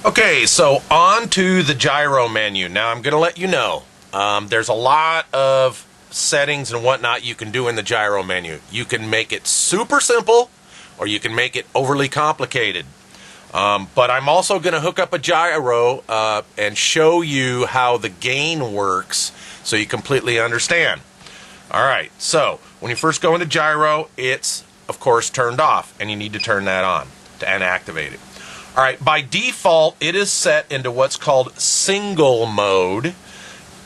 Okay, so on to the gyro menu. Now I'm going to let you know, there's a lot of settings and whatnot you can do in the gyro menu. You can make it super simple, or you can make it overly complicated. But I'm also going to hook up a gyro and show you how the gain works so you completely understand. Alright, so when you first go into gyro, it's of course turned off, and you need to turn that on and activate it. Alright, by default it is set into what's called single mode.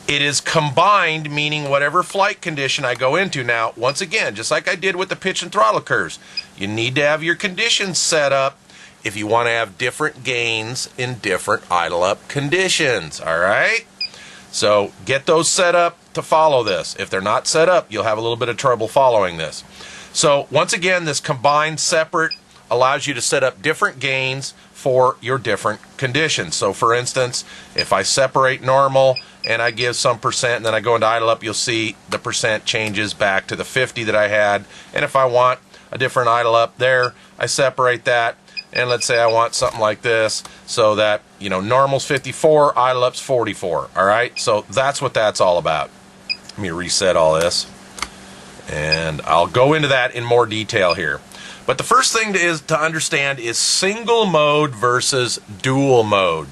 It is combined, meaning whatever flight condition I go into. Now, once again, just like I did with the pitch and throttle curves, you need to have your conditions set up if you want to have different gains in different idle up conditions. Alright? So get those set up to follow this. If they're not set up, you'll have a little bit of trouble following this. So once again, this combined separate allows you to set up different gains for your different conditions. So for instance, if I separate normal and I give some percent and then I go into idle up, you'll see the percent changes back to the 50 that I had. And if I want a different idle up there, I separate that, and let's say I want something like this, so that, you know, normal's 54, idle up's 44. Alright, so that's what that's all about. Let me reset all this, and I'll go into that in more detail here. But the first thing to understand is single mode versus dual mode.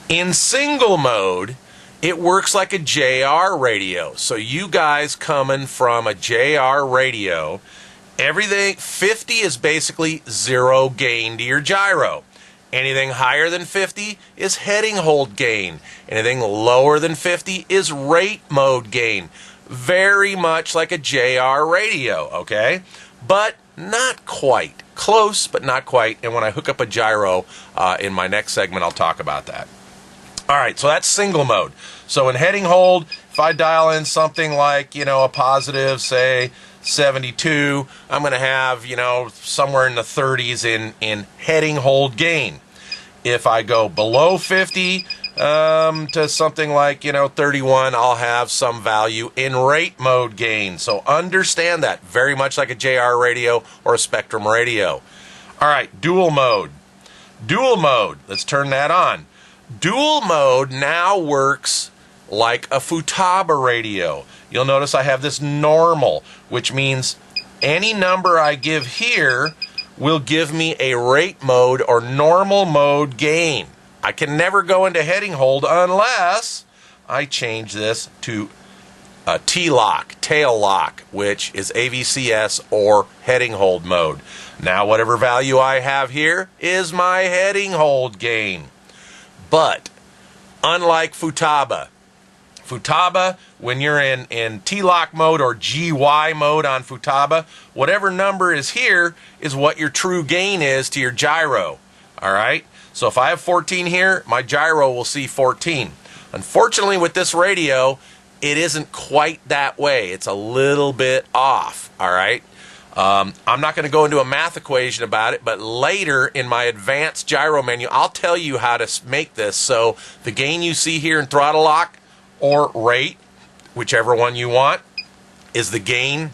In single mode, it works like a JR radio. So you guys coming from a JR radio, everything 50 is basically zero gain to your gyro. Anything higher than 50 is heading hold gain. Anything lower than 50 is rate mode gain. Very much like a JR radio, okay? But not quite. Close, but not quite. And when I hook up a gyro in my next segment, I'll talk about that. Alright, so that's single mode. So in heading hold, if I dial in something like, you know, a positive, say, 72, I'm going to have, you know, somewhere in the 30s in heading hold gain. If I go below 50 to something like, you know, 31, I'll have some value in rate mode gain. So understand that, very much like a JR radio or a Spectrum radio. Alright, dual mode. Dual mode, let's turn that on. Dual mode now works like a Futaba radio. You'll notice I have this normal, which means any number I give here will give me a rate mode or normal mode gain. I can never go into heading hold unless I change this to a T-lock, tail lock, which is AVCS or heading hold mode. Now whatever value I have here is my heading hold gain. But unlike Futaba, when you're in T-lock mode or GY mode on Futaba, whatever number is here is what your true gain is to your gyro. Alright? So if I have 14 here, my gyro will see 14. Unfortunately, with this radio, it isn't quite that way. It's a little bit off. Alright? I'm not going to go into a math equation about it, but later in my advanced gyro menu, I'll tell you how to make this. So the gain you see here in throttle lock or rate, whichever one you want, is the gain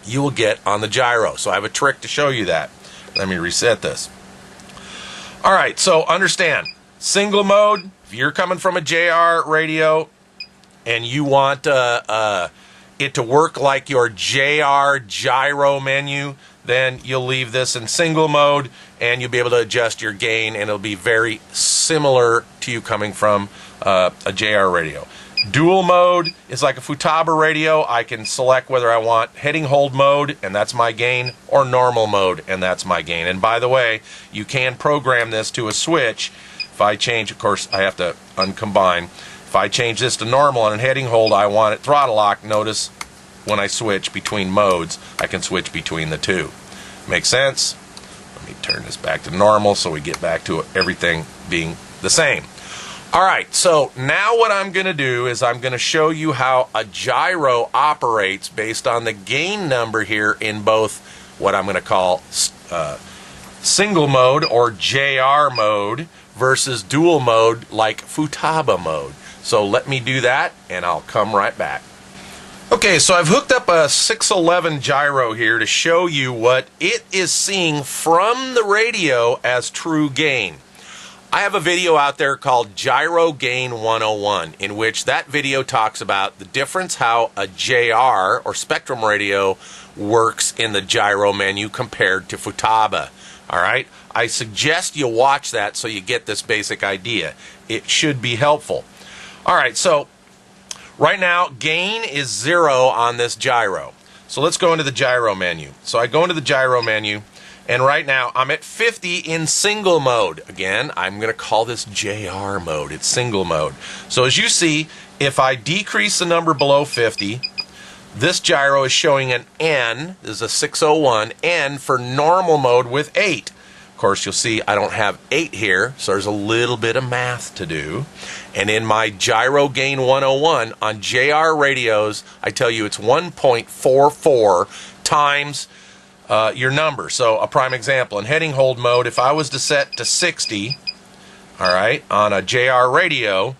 you will get on the gyro. So I have a trick to show you that. Let me reset this. Alright, so understand, single mode, if you're coming from a JR radio and you want it to work like your JR gyro menu, then you'll leave this in single mode and you'll be able to adjust your gain, and it'll be very similar to you coming from a JR radio. Dual mode is like a Futaba radio. I can select whether I want heading hold mode, and that's my gain, or normal mode, and that's my gain. And by the way, you can program this to a switch. If I change, of course, I have to uncombine. If I change this to normal and heading hold, I want it throttle lock. Notice when I switch between modes, I can switch between the two. Make sense? Let me turn this back to normal so we get back to everything being the same. Alright, so now what I'm going to do is I'm going to show you how a gyro operates based on the gain number here in both what I'm going to call single mode or JR mode versus dual mode like Futaba mode. So let me do that and I'll come right back. Okay, so I've hooked up a 611 gyro here to show you what it is seeing from the radio as true gain. I have a video out there called Gyro Gain 101, in which that video talks about the difference how a JR or Spectrum radio works in the gyro menu compared to Futaba. All right? I suggest you watch that so you get this basic idea. It should be helpful. All right, so right now gain is 0 on this gyro. So let's go into the gyro menu. So I go into the gyro menu, and right now I'm at 50 in single mode. Again, I'm going to call this JR mode. It's single mode. So as you see, if I decrease the number below 50, this gyro is showing an N. This is a 601 N for normal mode with 8. Of course, you'll see I don't have 8 here, so there's a little bit of math to do. And in my Gyro Gain 101 on JR radios, I tell you it's 1.44 times your number. So a prime example, in heading hold mode, if I was to set to 60, all right, on a JR radio,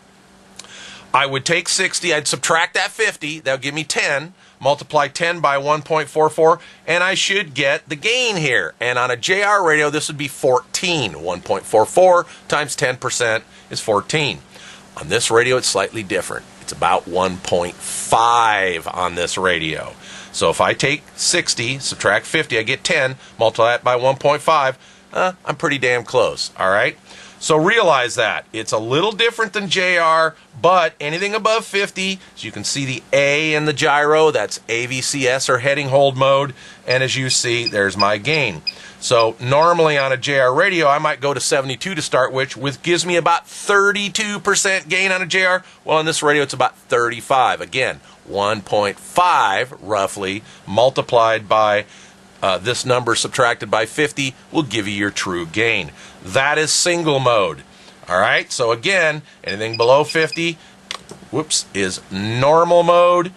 I would take 60, I'd subtract that 50, that'll give me 10, multiply 10 by 1.44, and I should get the gain here. And on a JR radio, this would be 14. 1.44 times 10% is 14. On this radio, it's slightly different. It's about 1.5 on this radio. So if I take 60, subtract 50, I get 10, multiply that by 1.5, I'm pretty damn close, all right? So realize that. It's a little different than JR, but anything above 50, as you can see the A in the gyro, that's AVCS or heading hold mode, and as you see, there's my gain. So normally on a JR radio, I might go to 72 to start with, which gives me about 32% gain on a JR. Well, on this radio, it's about 35. Again, 1.5 roughly multiplied by this number subtracted by 50 will give you your true gain. That is single mode. All right, so again, anything below 50, is normal mode.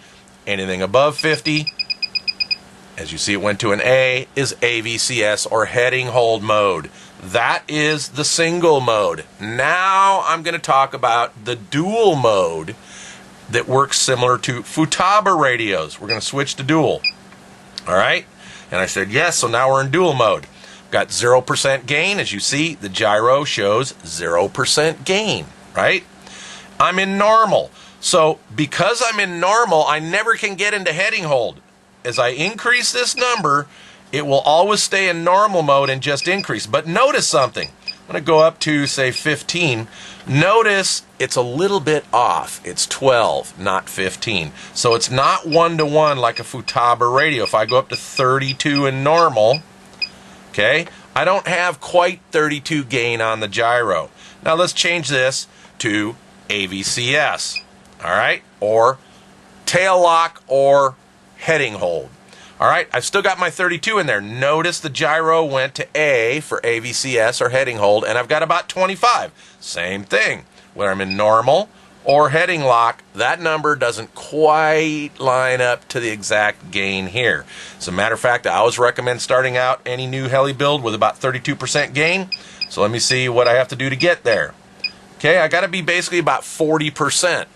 Anything above 50, as you see it went to an A, is AVCS or heading hold mode. That is the single mode. Now I'm going to talk about the dual mode that works similar to Futaba radios. We're going to switch to dual. All right? And I said, yes, so now we're in dual mode. Got 0% gain. As you see, the gyro shows 0% gain, right? I'm in normal. So because I'm in normal, I never can get into heading hold. As I increase this number, it will always stay in normal mode and just increase. But notice something. I'm going to go up to, say, 15. Notice it's a little bit off. It's 12, not 15. So it's not 1-to-1 like a Futaba radio. If I go up to 32 in normal, okay, I don't have quite 32 gain on the gyro. Now let's change this to AVCS, all right, or tail lock or heading hold. All right, I've still got my 32 in there. Notice the gyro went to A for AVCS or heading hold, and I've got about 25. Same thing. Whether I'm in normal or heading lock, that number doesn't quite line up to the exact gain here. As a matter of fact, I always recommend starting out any new heli build with about 32% gain. So let me see what I have to do to get there. Okay, I got to be basically about 40%.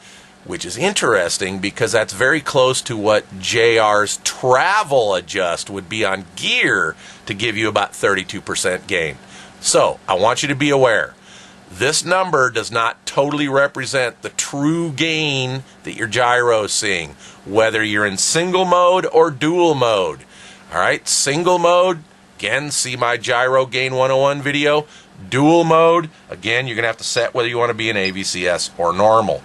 Which is interesting because that's very close to what JR's travel adjust would be on gear to give you about 32% gain. So I want you to be aware, this number does not totally represent the true gain that your gyro is seeing, whether you're in single mode or dual mode. All right, single mode, again, see my Gyro Gain 101 video. Dual mode, again, you're going to have to set whether you want to be in AVCS or normal.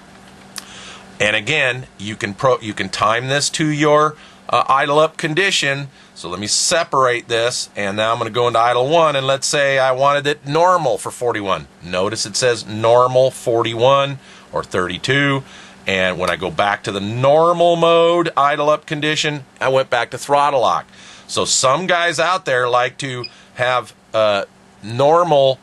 And again, you can time this to your idle up condition. So let me separate this, and now I'm going to go into idle 1, and let's say I wanted it normal for 41. Notice it says normal 41 or 32, and when I go back to the normal mode idle up condition, I went back to throttle lock. So some guys out there like to have normal